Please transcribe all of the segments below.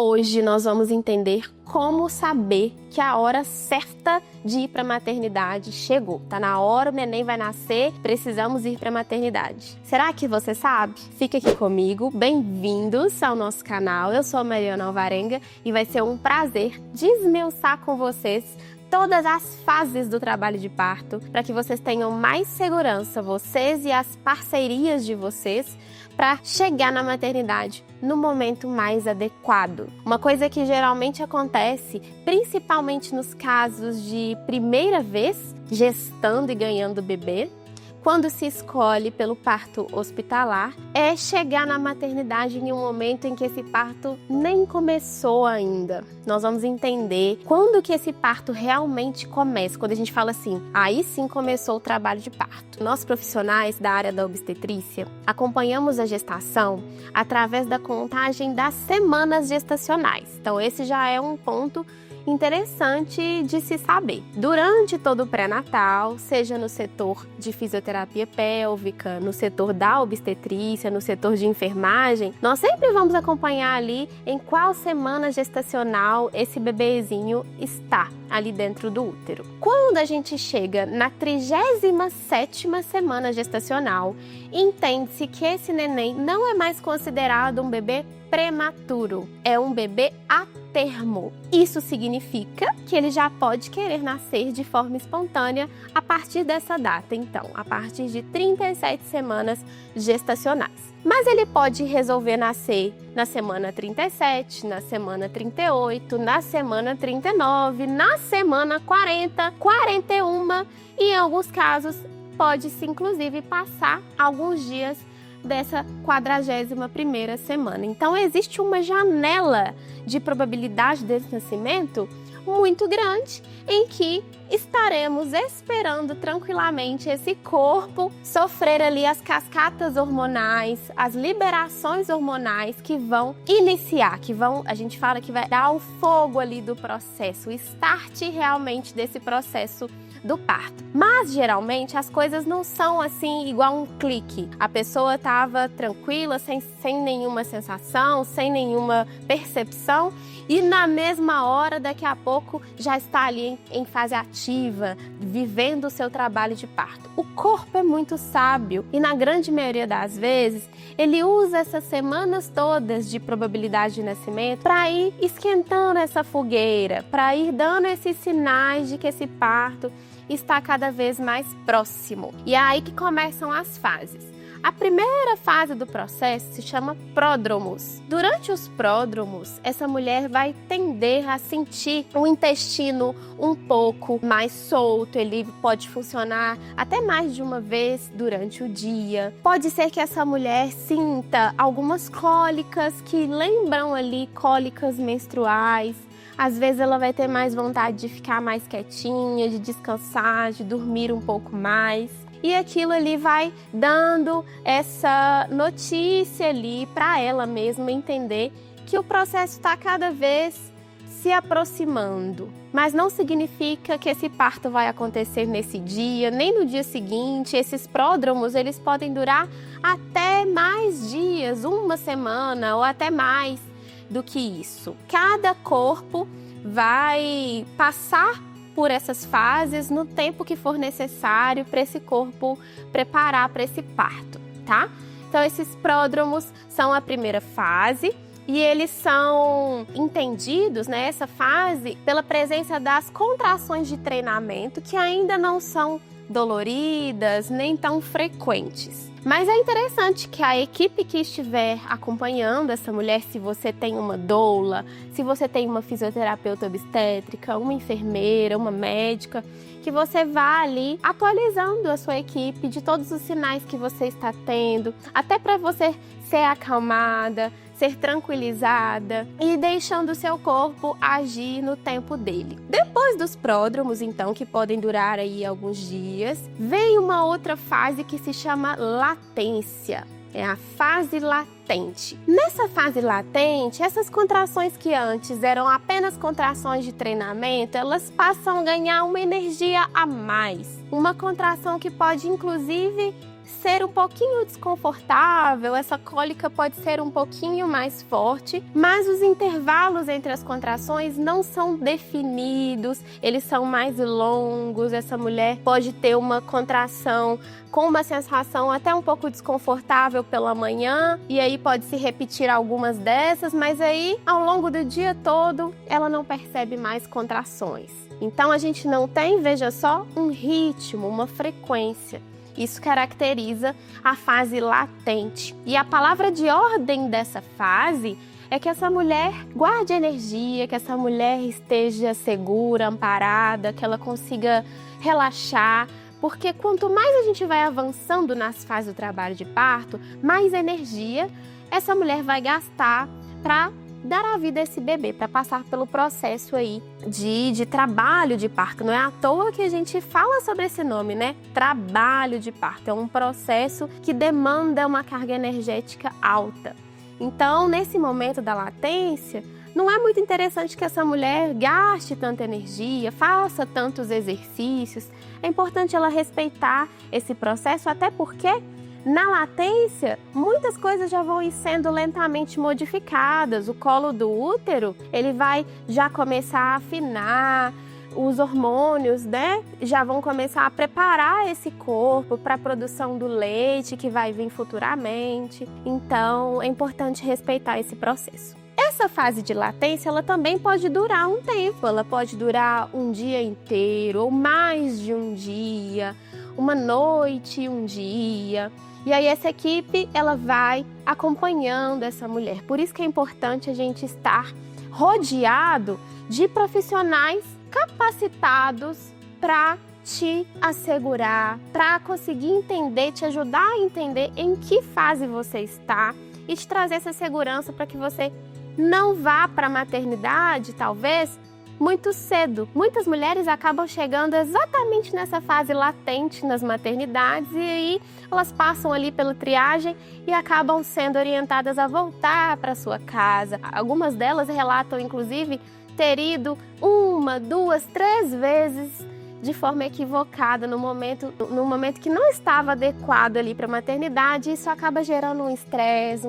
Hoje nós vamos entender como saber que a hora certa de ir para a maternidade chegou. Tá na hora, o neném vai nascer, precisamos ir para a maternidade. Será que você sabe? Fica aqui comigo, bem-vindos ao nosso canal. Eu sou a Mariana Alvarenga e vai ser um prazer desmiuçar com vocês todas as fases do trabalho de parto, para que vocês tenham mais segurança, vocês e as parcerias de vocês, para chegar na maternidade no momento mais adequado. Uma coisa que geralmente acontece, principalmente nos casos de primeira vez, gestando e ganhando bebê, quando se escolhe pelo parto hospitalar, é chegar na maternidade em um momento em que esse parto nem começou ainda. Nós vamos entender quando que esse parto realmente começa, quando a gente fala assim, aí sim começou o trabalho de parto. Nós profissionais da área da obstetrícia acompanhamos a gestação através da contagem das semanas gestacionais. Então esse já é um ponto interessante de se saber. Durante todo o pré-natal, seja no setor de fisioterapia pélvica, no setor da obstetrícia, no setor de enfermagem, nós sempre vamos acompanhar ali em qual semana gestacional esse bebezinho está ali dentro do útero. Quando a gente chega na 37ª semana gestacional, entende-se que esse neném não é mais considerado um bebê prematuro, é um bebê a termo. Isso significa que ele já pode querer nascer de forma espontânea a partir dessa data, então, a partir de 37 semanas gestacionais. Mas ele pode resolver nascer na semana 37, na semana 38, na semana 39, na semana 40, 41 e em alguns casos pode-se inclusive passar alguns dias dessa 41ª semana. Então existe uma janela de probabilidade desse nascimento muito grande em que estaremos esperando tranquilamente esse corpo sofrer ali as cascatas hormonais, as liberações hormonais que vão iniciar, a gente fala que vai dar o fogo ali do processo, o start realmente desse processo do parto. Mas geralmente as coisas não são assim igual um clique. A pessoa estava tranquila, sem nenhuma sensação, sem nenhuma percepção e na mesma hora, daqui a pouco, já está ali em fase ativa, vivendo o seu trabalho de parto. O corpo é muito sábio e na grande maioria das vezes ele usa essas semanas todas de probabilidade de nascimento para ir esquentando essa fogueira, para ir dando esses sinais de que esse parto está cada vez mais próximo. E é aí que começam as fases. A primeira fase do processo se chama pródromos. Durante os pródromos, essa mulher vai tender a sentir o intestino um pouco mais solto, ele pode funcionar até mais de uma vez durante o dia. Pode ser que essa mulher sinta algumas cólicas que lembram ali cólicas menstruais. Às vezes ela vai ter mais vontade de ficar mais quietinha, de descansar, de dormir um pouco mais. E aquilo ali vai dando essa notícia ali para ela mesma entender que o processo está cada vez se aproximando. Mas não significa que esse parto vai acontecer nesse dia, nem no dia seguinte. Esses pródromos, eles podem durar até mais dias, uma semana ou até mais do que isso. Cada corpo vai passar por essas fases no tempo que for necessário para esse corpo preparar para esse parto, tá? Então esses pródromos são a primeira fase e eles são entendidos, né, essa fase, pela presença das contrações de treinamento que ainda não são doloridas nem tão frequentes. Mas é interessante que a equipe que estiver acompanhando essa mulher, se você tem uma doula, se você tem uma fisioterapeuta obstétrica, uma enfermeira, uma médica, que você vá ali atualizando a sua equipe de todos os sinais que você está tendo, até para você ser acalmada, ser tranquilizada e deixando o seu corpo agir no tempo dele. Depois dos pródromos, então, que podem durar aí alguns dias, vem uma outra fase que se chama latência. É a fase latente. Nessa fase latente, essas contrações que antes eram apenas contrações de treinamento, elas passam a ganhar uma energia a mais. Uma contração que pode, inclusive, ser um pouquinho desconfortável, essa cólica pode ser um pouquinho mais forte, mas os intervalos entre as contrações não são definidos, eles são mais longos. Essa mulher pode ter uma contração com uma sensação até um pouco desconfortável pela manhã, e aí pode se repetir algumas dessas, mas aí ao longo do dia todo ela não percebe mais contrações. Então a gente não tem, veja só, um ritmo, uma frequência. Isso caracteriza a fase latente. E a palavra de ordem dessa fase é que essa mulher guarde energia, que essa mulher esteja segura, amparada, que ela consiga relaxar, porque quanto mais a gente vai avançando nas fases do trabalho de parto, mais energia essa mulher vai gastar para dar a vida a esse bebê, para passar pelo processo aí de trabalho de parto. Não é à toa que a gente fala sobre esse nome, né? Trabalho de parto. É um processo que demanda uma carga energética alta. Então, nesse momento da latência, não é muito interessante que essa mulher gaste tanta energia, faça tantos exercícios. É importante ela respeitar esse processo, até porque na latência, muitas coisas já vão ir sendo lentamente modificadas. O colo do útero, ele vai já começar a afinar, os hormônios, né, já vão começar a preparar esse corpo para a produção do leite que vai vir futuramente. Então, é importante respeitar esse processo. Essa fase de latência, ela também pode durar um tempo. Ela pode durar um dia inteiro ou mais de um dia, uma noite e um dia. E aí essa equipe, ela vai acompanhando essa mulher. Por isso que é importante a gente estar rodeado de profissionais capacitados para te assegurar, para conseguir entender, te ajudar a entender em que fase você está e te trazer essa segurança para que você não vá para a maternidade, talvez, muito cedo. Muitas mulheres acabam chegando exatamente nessa fase latente nas maternidades e aí elas passam ali pela triagem e acabam sendo orientadas a voltar para sua casa. Algumas delas relatam, inclusive, ter ido 1, 2, 3 vezes de forma equivocada no momento que não estava adequado ali para a maternidade. Isso acaba gerando um estresse,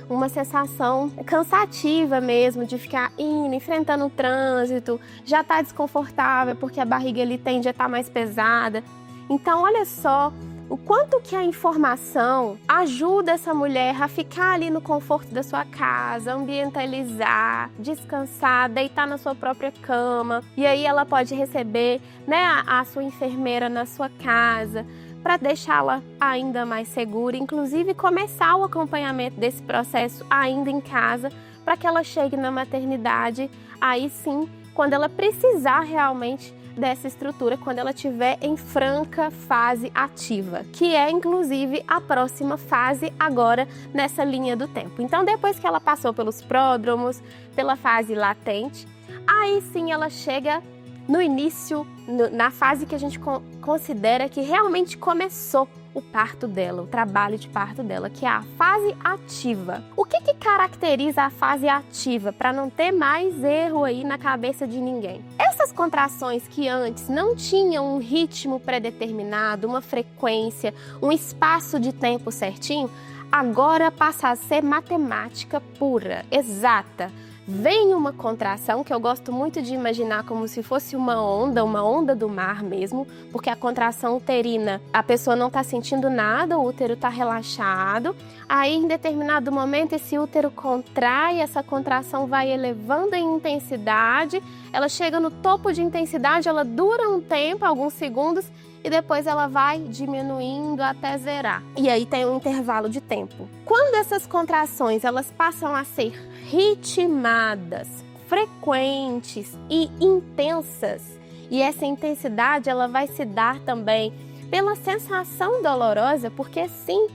uma sensação cansativa mesmo, de ficar indo, enfrentando o trânsito, já está desconfortável porque a barriga ali tende a estar mais pesada. Então, olha só o quanto que a informação ajuda essa mulher a ficar ali no conforto da sua casa, ambientalizar, descansar, deitar na sua própria cama. E aí ela pode receber, né, a sua enfermeira na sua casa, para deixá-la ainda mais segura, inclusive começar o acompanhamento desse processo ainda em casa, para que ela chegue na maternidade, aí sim, quando ela precisar realmente dessa estrutura, quando ela estiver em franca fase ativa, que é inclusive a próxima fase agora nessa linha do tempo. Então, depois que ela passou pelos pródromos, pela fase latente, aí sim ela chega no início, na fase que a gente considera que realmente começou o parto dela, o trabalho de parto dela, que é a fase ativa. O que caracteriza a fase ativa, para não ter mais erro aí na cabeça de ninguém? Essas contrações que antes não tinham um ritmo pré-determinado, uma frequência, um espaço de tempo certinho, agora passa a ser matemática pura, exata. Vem uma contração, que eu gosto muito de imaginar como se fosse uma onda do mar mesmo, porque a contração uterina, a pessoa não está sentindo nada, o útero está relaxado, aí em determinado momento esse útero contrai, essa contração vai elevando em intensidade, ela chega no topo de intensidade, ela dura um tempo, alguns segundos, e depois ela vai diminuindo até zerar. E aí tem um intervalo de tempo. Quando essas contrações elas passam a ser ritmadas, frequentes e intensas, e essa intensidade ela vai se dar também pela sensação dolorosa, porque sim,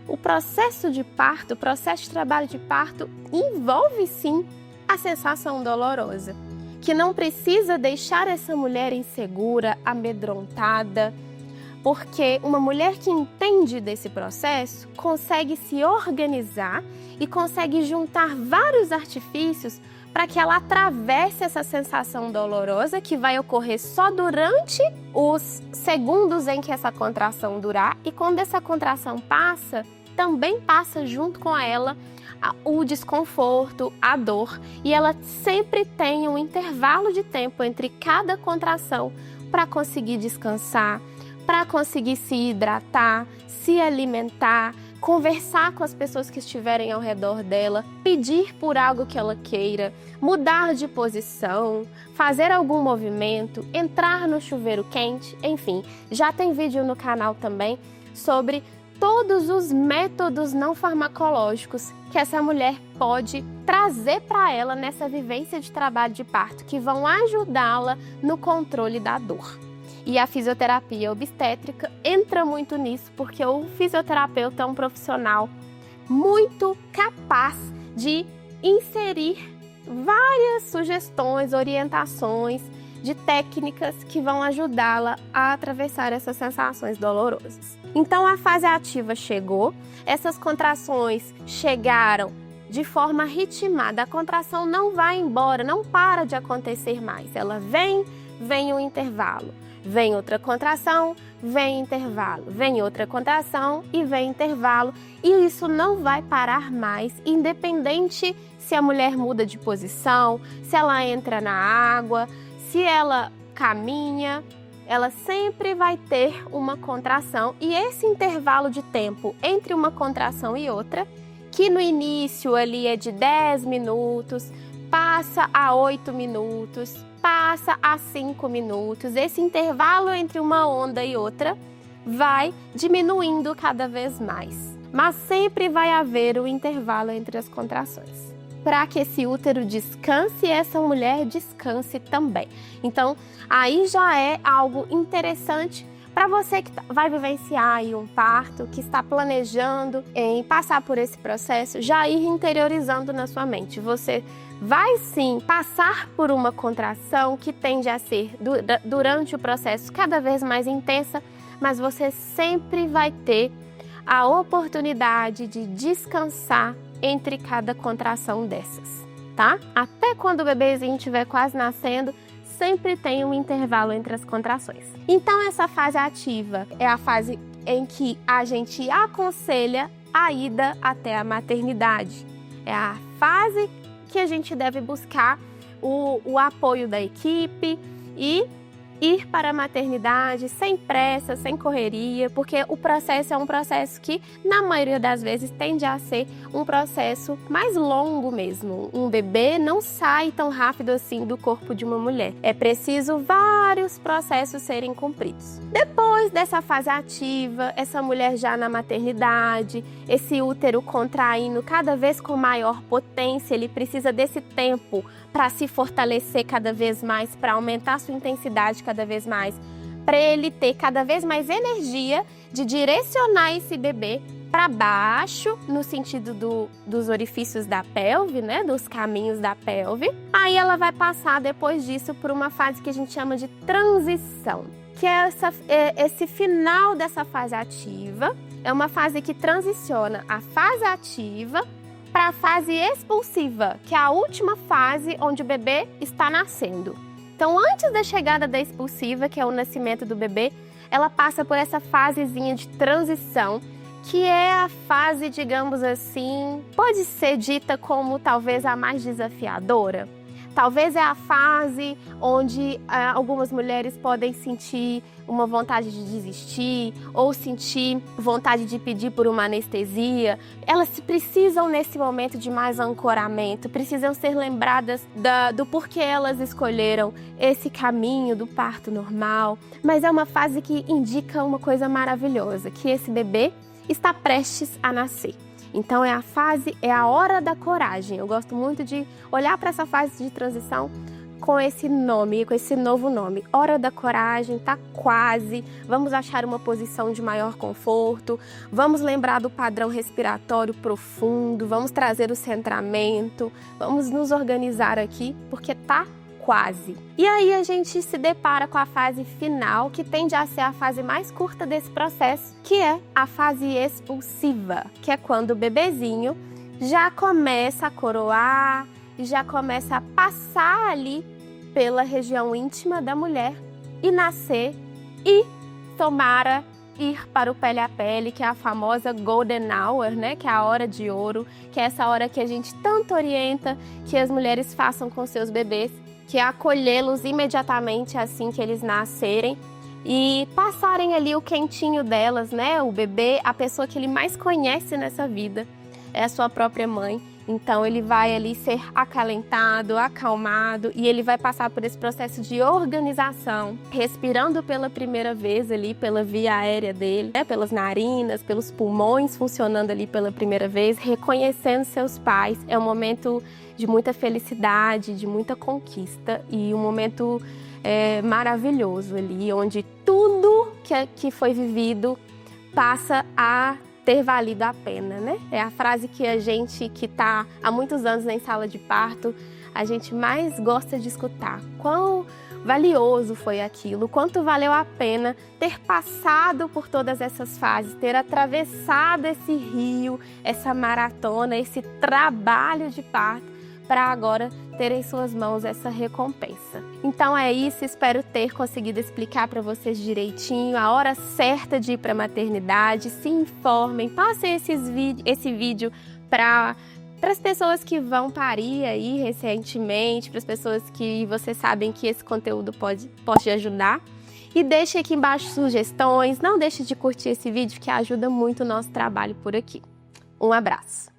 o processo de parto, o processo de trabalho de parto envolve sim a sensação dolorosa, que não precisa deixar essa mulher insegura, amedrontada, porque uma mulher que entende desse processo consegue se organizar e consegue juntar vários artifícios para que ela atravesse essa sensação dolorosa que vai ocorrer só durante os segundos em que essa contração durar, e quando essa contração passa, também passa junto com ela o desconforto, a dor, e ela sempre tem um intervalo de tempo entre cada contração para conseguir descansar, para conseguir se hidratar, se alimentar, conversar com as pessoas que estiverem ao redor dela, pedir por algo que ela queira, mudar de posição, fazer algum movimento, entrar no chuveiro quente, enfim. Já tem vídeo no canal também sobre todos os métodos não farmacológicos que essa mulher pode trazer para ela nessa vivência de trabalho de parto, que vão ajudá-la no controle da dor. E a fisioterapia obstétrica entra muito nisso, porque o fisioterapeuta é um profissional muito capaz de inserir várias sugestões, orientações de técnicas que vão ajudá-la a atravessar essas sensações dolorosas. Então a fase ativa chegou, essas contrações chegaram de forma ritmada, a contração não vai embora, não para de acontecer mais, ela vem um intervalo. Vem outra contração, vem intervalo, vem outra contração e vem intervalo. E isso não vai parar mais, independente se a mulher muda de posição, se ela entra na água, se ela caminha, ela sempre vai ter uma contração. E esse intervalo de tempo entre uma contração e outra, que no início ali é de 10 minutos, passa a 8 minutos, passa a 5 minutos. Esse intervalo entre uma onda e outra vai diminuindo cada vez mais. Mas sempre vai haver o intervalo entre as contrações, para que esse útero descanse e essa mulher descanse também. Então, aí já é algo interessante para você que vai vivenciar aí um parto, que está planejando em passar por esse processo, já ir interiorizando na sua mente. Você vai sim passar por uma contração que tende a ser durante o processo cada vez mais intensa, mas você sempre vai ter a oportunidade de descansar entre cada contração dessas, tá? Até quando o bebezinho estiver quase nascendo, sempre tem um intervalo entre as contrações. Então essa fase ativa é a fase em que a gente aconselha a ida até a maternidade. É a fase que a gente deve buscar o apoio da equipe e ir para a maternidade sem pressa, sem correria, porque o processo é um processo que, na maioria das vezes, tende a ser um processo mais longo mesmo. Um bebê não sai tão rápido assim do corpo de uma mulher. É preciso vários processos serem cumpridos. Depois dessa fase ativa, essa mulher já na maternidade, esse útero contraindo cada vez com maior potência, ele precisa desse tempo para se fortalecer cada vez mais, para aumentar sua intensidade cada vez mais, para ele ter cada vez mais energia de direcionar esse bebê para baixo, no sentido dos orifícios da pelve, né, dos caminhos da pelve. Aí ela vai passar depois disso por uma fase que a gente chama de transição, que é esse final dessa fase ativa. É uma fase que transiciona a fase ativa para a fase expulsiva, que é a última fase onde o bebê está nascendo. Então, antes da chegada da expulsiva, que é o nascimento do bebê, ela passa por essa fasezinha de transição, que é a fase, digamos assim, pode ser dita como talvez a mais desafiadora. Talvez é a fase onde algumas mulheres podem sentir uma vontade de desistir ou sentir vontade de pedir por uma anestesia. Elas precisam, nesse momento de mais ancoramento, precisam ser lembradas do porquê elas escolheram esse caminho do parto normal. Mas é uma fase que indica uma coisa maravilhosa, que esse bebê está prestes a nascer. Então é a hora da coragem. Eu gosto muito de olhar para essa fase de transição com esse nome, com esse novo nome. Hora da coragem, tá quase. Vamos achar uma posição de maior conforto. Vamos lembrar do padrão respiratório profundo. Vamos trazer o centramento. Vamos nos organizar aqui, porque tá quase. E aí a gente se depara com a fase final, que tende a ser a fase mais curta desse processo, que é a fase expulsiva, que é quando o bebezinho já começa a coroar, já começa a passar ali pela região íntima da mulher e nascer e tomara ir para o pele a pele, que é a famosa golden hour, né? Que é a hora de ouro, que é essa hora que a gente tanto orienta que as mulheres façam com seus bebês, que é acolhê-los imediatamente assim que eles nascerem e passarem ali o quentinho delas, né? O bebê, a pessoa que ele mais conhece nessa vida é a sua própria mãe. Então ele vai ali ser acalentado, acalmado e ele vai passar por esse processo de organização, respirando pela primeira vez ali pela via aérea dele, né? Pelas narinas, pelos pulmões funcionando ali pela primeira vez, reconhecendo seus pais. É um momento de muita felicidade, de muita conquista e um momento maravilhoso ali, onde tudo que foi vivido passa a ter valido a pena, né? É a frase que a gente que está há muitos anos em sala de parto, a gente mais gosta de escutar. Quão valioso foi aquilo, quanto valeu a pena ter passado por todas essas fases, ter atravessado esse rio, essa maratona, esse trabalho de parto, para agora ter em suas mãos essa recompensa. Então é isso, espero ter conseguido explicar para vocês direitinho a hora certa de ir para a maternidade. Se informem, passem esse vídeo para as pessoas que vão parir aí recentemente, para as pessoas que vocês sabem que esse conteúdo pode ajudar. E deixe aqui embaixo sugestões, não deixe de curtir esse vídeo que ajuda muito o nosso trabalho por aqui. Um abraço!